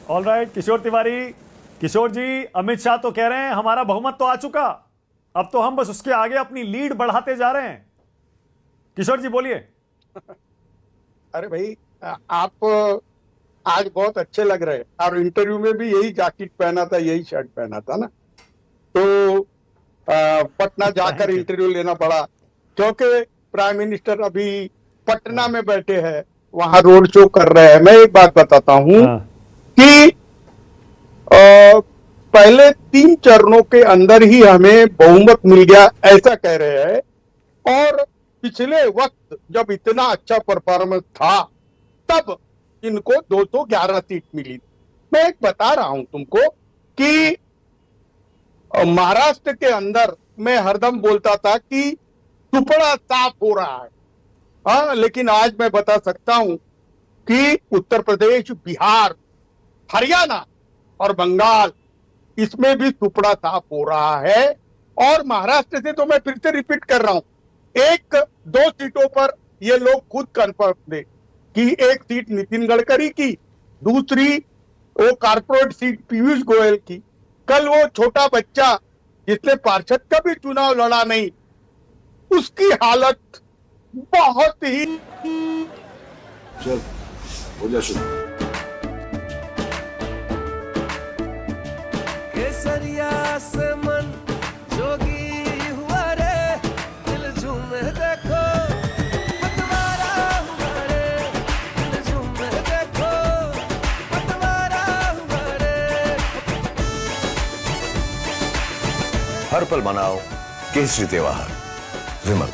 All right किशोर तिवारी। किशोर जी, अमित शाह तो कह रहे हैं हमारा बहुमत तो आ चुका, अब तो हम बस उसके आगे अपनी लीड बढ़ाते जा रहे हैं। किशोर जी बोलिए। अरे भाई, आप आज बहुत अच्छे लग रहे हैं और इंटरव्यू में भी यही जैकेट पहना था, यही शर्ट पहना था ना, तो पटना जाकर इंटरव्यू लेना पड़ा क्योंकि प्राइम मिनिस्टर अभी पटना में बैठे हैं, वहां रोड शो कर रहे हैं। मैं एक बात बताता हूं कि पहले 3 चरणों के अंदर ही हमें बहुमत मिल गया ऐसा कह रहे हैं, और पिछले वक्त जब इतना अच्छा परफॉर्मेंस था तब इनको 211 सीट मिली। मैं एक बता रहा हूं तुमको कि महाराष्ट्र के अंदर मैं हरदम बोलता था कि टुकड़ा साफ हो रहा है, हाँ, लेकिन आज मैं बता सकता हूं कि उत्तर प्रदेश, बिहार, हरियाणा और बंगाल, इसमें भी टुकड़ा साफ हो रहा है। और महाराष्ट्र से तो मैं फिर से रिपीट कर रहा हूं, 1-2 सीटों पर ये लोग खुद कन्फर्म थे कि एक सीट नितिन गडकरी की, दूसरी वो कारपोरेट सीट पीयूष गोयल की। कल वो छोटा बच्चा जिसने पार्षद का भी चुनाव लड़ा नहीं, उसकी हालत बहुत ही चल हो जा शुरू। केसरिया से मन जोगी हुआ रे, दिल झूमे देखो पतवारा हुआ रे, दिल झूमे देखो पतवारा हुआ रे। हर पल मनाओ केसरी त्योहार। विमल,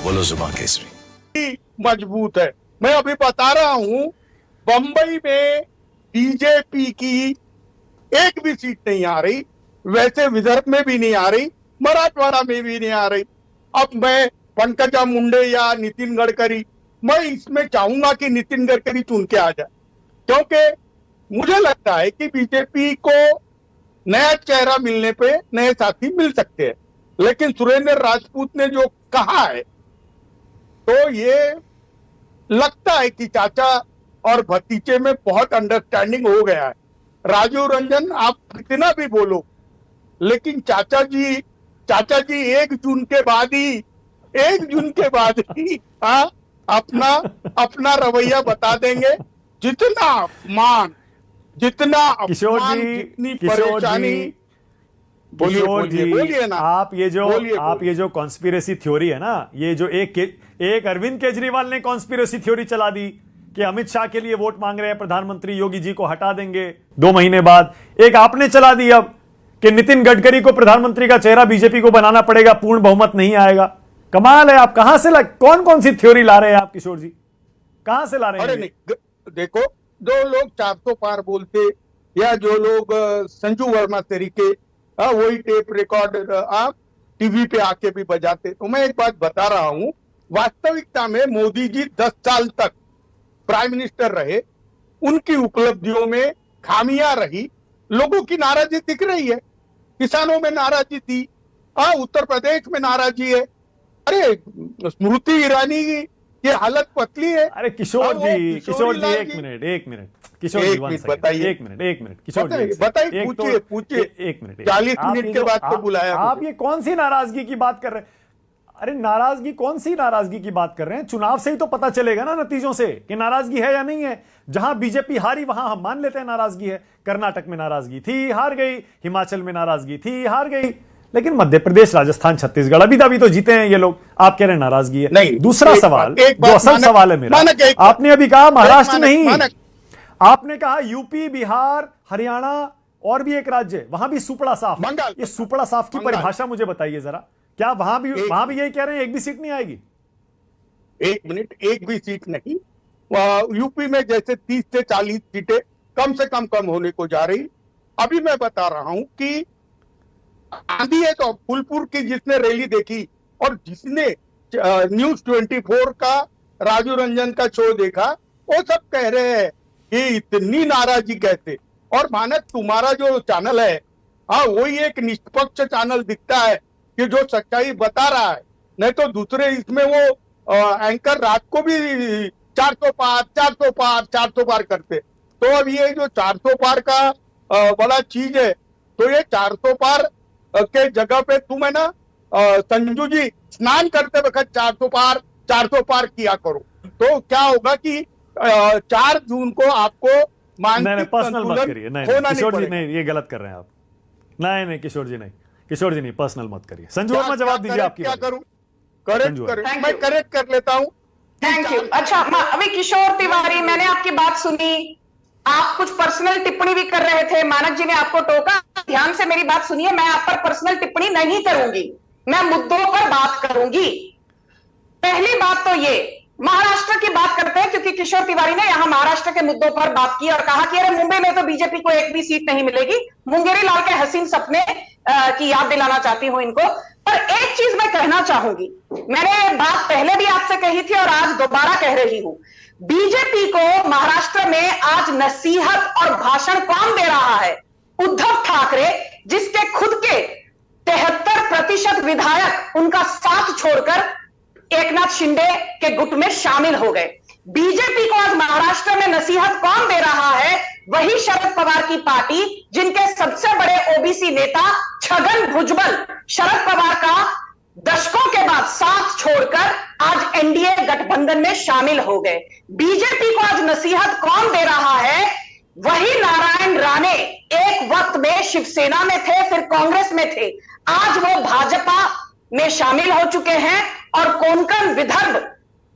बोलो जुबान केसरी। मजबूत है। मैं अभी बता रहा हूं, बंबई में बीजेपी की एक भी सीट नहीं आ रही, वैसे विदर्भ में भी नहीं आ रही, मराठवाड़ा में भी नहीं आ रही। अब मैं पंकजा मुंडे या नितिन गडकरी, मैं इसमें चाहूंगा कि नितिन गडकरी चुन के आ जाए, क्योंकि मुझे लगता है कि बीजेपी को नया चेहरा मिलने पे नए साथी मिल सकते हैं। लेकिन सुरेंद्र राजपूत ने जो कहा है, तो ये लगता है कि चाचा और भतीजे में बहुत अंडरस्टैंडिंग हो गया है। राजीव रंजन, आप कितना भी बोलो, लेकिन चाचा जी 1 जून के बाद ही अपना रवैया बता देंगे। जितना अपमान, किशोर जी, जितनी किशोर परेशानी। जी, किशोर जी, बोलिए ना, आप ये जो कॉन्स्पिरेसी थ्योरी है ना, ये जो एक अरविंद केजरीवाल ने कॉन्स्पिरेसी थ्योरी चला दी कि अमित शाह के लिए वोट मांग रहे हैं प्रधानमंत्री, योगी जी को हटा देंगे 2 महीने बाद। एक आपने चला दी अब कि नितिन गडकरी को प्रधानमंत्री का चेहरा बीजेपी को बनाना पड़ेगा, पूर्ण बहुमत नहीं आएगा। कमाल है, आप कहां से कौन सी थ्योरी ला रहे हैं आप किशोर जी, कहां से ला रहे हैं? अरे नहीं, देखो, जो लोग 400 पार बोलते, या जो लोग संजू वर्मा तरीके वही टेप रिकॉर्ड आप टीवी पे आके भी बजाते, तो मैं एक बात बता रहा हूं, वास्तविकता में मोदी जी 10 साल तक प्राइम मिनिस्टर रहे, उनकी उपलब्धियों में खामियां रही, लोगों की नाराजगी दिख रही है। किसानों में नाराजगी थी, उत्तर प्रदेश में नाराजगी है। अरे स्मृति ईरानी की हालत पतली है। अरे किशोर जी, एक मिनट किशोर जी, बताइए, एक मिनट किशोर जी, बताइए, पूछिए। 1 मिनट 40 मिनट के बाद तो बुलाया। आप ये कौन सी नाराजगी की बात कर रहे हैं? अरे नाराजगी, कौन सी नाराजगी की बात कर रहे हैं? चुनाव से ही तो पता चलेगा ना, नतीजों से, कि नाराजगी है या नहीं है। जहां बीजेपी हारी वहां हम मान लेते हैं नाराजगी है। कर्नाटक में नाराजगी थी, हार गई। हिमाचल में नाराजगी थी, हार गई। लेकिन मध्य प्रदेश, राजस्थान, छत्तीसगढ़ अभी तभी तो जीते हैं ये लोग। आप कह रहे हैं नाराजगी है। नहीं, दूसरा सवाल, जो असल सवाल है मेरा, आपने अभी कहा महाराष्ट्र नहीं, आपने कहा यूपी, बिहार, हरियाणा और भी एक राज्य, वहां भी सुपड़ा साफ। बंगाल। ये सुपड़ा साफ की परिभाषा मुझे बताइए जरा, क्या वहां भी यही कह रहे हैं एक भी सीट नहीं आएगी? 1 मिनट, एक भी सीट नहीं। यूपी में जैसे 30 से 40 सीटें कम से कम होने को जा रही। अभी मैं बता रहा हूं कि आंधी है तो फूलपुर की जिसने रैली देखी और जिसने न्यूज 24 का राजू रंजन का शो देखा, वो सब कह रहे हैं कि इतनी नाराजगी कैसे। और मानक, तुम्हारा जो चैनल है, वही एक निष्पक्ष चैनल दिखता है कि जो सच्चाई बता रहा है, नहीं तो दूसरे इसमें वो एंकर रात को भी 400 पार करते। तो अब ये जो 400 पार का बड़ा चीज है, तो ये 400 पार के जगह पे तुम है ना संजू जी स्नान करते वक्त 400 पार किया करो, तो क्या होगा कि 4 जून को आपको नहीं मानसिक पर्सनल मत संतुलन करिए, नहीं होना नहीं किशोर जी पड़ेगा। नहीं, ये गलत कर रहे हैं आप। नहीं किशोर जी नहीं, किशोर जी नहीं, पर्सनल मत करिए। संजू क्या- वर्मा जवाब क्या दीजिए आपकी क्या बारी। करूं? करेक्ट संजू करेक्ट Thank मैं you. करेक्ट कर लेता हूं। Thank you. अच्छा अभी किशोर तिवारी, मैंने आपकी बात सुनी, आप कुछ पर्सनल टिप्पणी भी कर रहे थे, मानक जी ने आपको टोका। ध्यान से मेरी बात सुनिए, मैं आप पर पर्सनल टिप्पणी नहीं करूंगी, मैं मुद्दों पर बात करूंगी। पहली बात तो ये, महाराष्ट्र की बात करते हैं क्योंकि किशोर तिवारी ने यहां महाराष्ट्र के मुद्दों पर बात की और कहा कि अरे मुंबई में तो बीजेपी को एक भी सीट नहीं मिलेगी। मुंगेरी लाल के हसीन सपने की याद दिलाना चाहती हूं इनको। पर एक चीज मैं कहना चाहूंगी, मैंने बात पहले भी आपसे कही थी और आज दोबारा कह रही हूं, बीजेपी को महाराष्ट्र में आज नसीहत और भाषण कौन दे रहा है? उद्धव ठाकरे, जिसके खुद के 73% विधायक उनका साथ छोड़कर एकनाथ शिंदे के गुट में शामिल हो गए। बीजेपी को आज महाराष्ट्र में नसीहत कौन दे रहा है? वही शरद पवार की पार्टी, जिनके सबसे बड़े ओबीसी नेता छगन भुजबल शरद पवार का दशकों के बाद साथ छोड़कर आज एनडीए गठबंधन में शामिल हो गए। बीजेपी को आज नसीहत कौन दे रहा है? वही नारायण राणे, एक वक्त में शिवसेना में थे, फिर कांग्रेस में थे, आज वो भाजपा में शामिल हो चुके हैं और कोंकण विदर्भ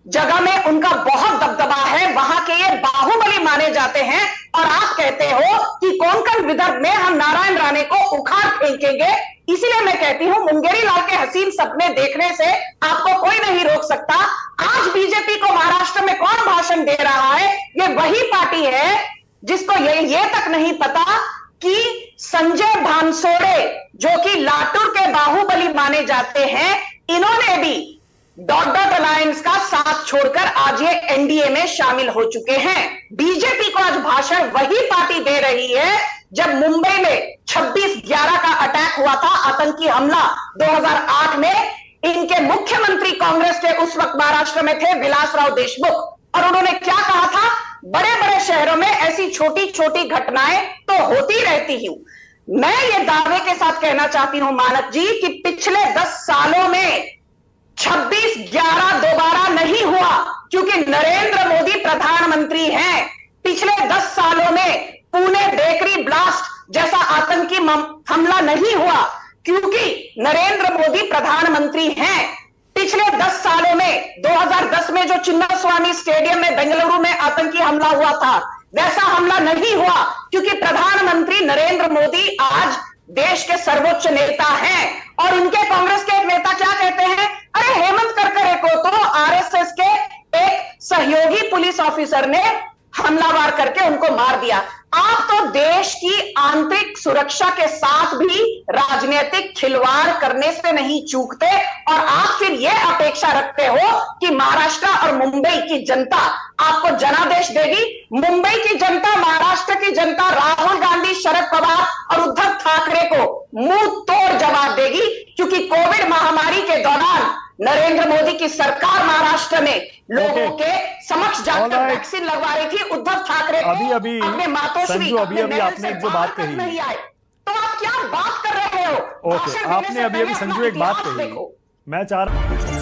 जगह में उनका बहुत दबदबा है, वहां के ये बाहुबली माने जाते हैं। और आप कहते हो कि कोंकण विदर्भ में हम नारायण राणे को उखाड़ फेंकेंगे। इसीलिए मैं कहती हूं, मुंगेरी लाल के हसीन सपने देखने से आपको कोई नहीं रोक सकता। आज बीजेपी को महाराष्ट्र में कौन भाषण दे रहा है? ये वही पार्टी है जिसको ये तक नहीं पता कि संजय भानसोड़े, जो कि लातूर के बाहुबली माने जाते हैं, इन्होंने भी डॉट डॉट अलायंस का साथ छोड़कर आज ये एनडीए में शामिल हो चुके हैं। बीजेपी को आज भाषण वही पार्टी दे रही है जब मुंबई में 26/11 का अटैक हुआ था, आतंकी हमला 2008 में। इनके मुख्यमंत्री कांग्रेस के उस वक्त महाराष्ट्र में थे विलासराव देशमुख, और उन्होंने क्या कहा था? बड़े बड़े शहरों में ऐसी छोटी छोटी घटनाएं तो होती रहती ही। मैं ये दावे के साथ कहना चाहती हूं मानक जी कि पिछले 10 सालों में 26/11 दोबारा नहीं हुआ, क्योंकि नरेंद्र मोदी प्रधानमंत्री हैं। पिछले 10 सालों में पुणे बेकरी ब्लास्ट जैसा आतंकी हमला नहीं हुआ, क्योंकि नरेंद्र मोदी प्रधानमंत्री हैं। पिछले 10 सालों में 2010 में जो चिन्नास्वामी स्टेडियम में बेंगलुरु में आतंकी हमला हुआ था, वैसा हमला नहीं हुआ, क्योंकि प्रधानमंत्री नरेंद्र मोदी आज देश के सर्वोच्च नेता हैं। और इनके कांग्रेस के एक नेता क्या कहते हैं? अरे हेमंत करकरे को तो आरएसएस के एक सहयोगी पुलिस ऑफिसर ने हमलावर करके उनको मार दिया। आप तो देश की आंतरिक सुरक्षा के साथ भी राजनीतिक खिलवाड़ करने से नहीं चूकते, और आप फिर यह अपेक्षा रखते हो कि महाराष्ट्र और मुंबई की जनता आपको जनादेश देगी। मुंबई की जनता, महाराष्ट्र की जनता राहुल गांधी, शरद पवार और उद्धव ठाकरे को मुंह तोड़ जवाब देगी, क्योंकि कोविड महामारी के दौरान नरेंद्र मोदी की सरकार महाराष्ट्र में लोगों के समक्ष जाकर वैक्सीन लगवा रही थी। उद्धव ठाकरे को अभी अपने मातोश्री, संजू, अपने महल आपने से जो बात बाहर तक कही, नहीं आए, तो आप क्या बात कर रहे हो? ओके, भाषण देने आपने से अभी पहले संजू अपना एक बात इतिहास कही, देखो। मैं चाह रहा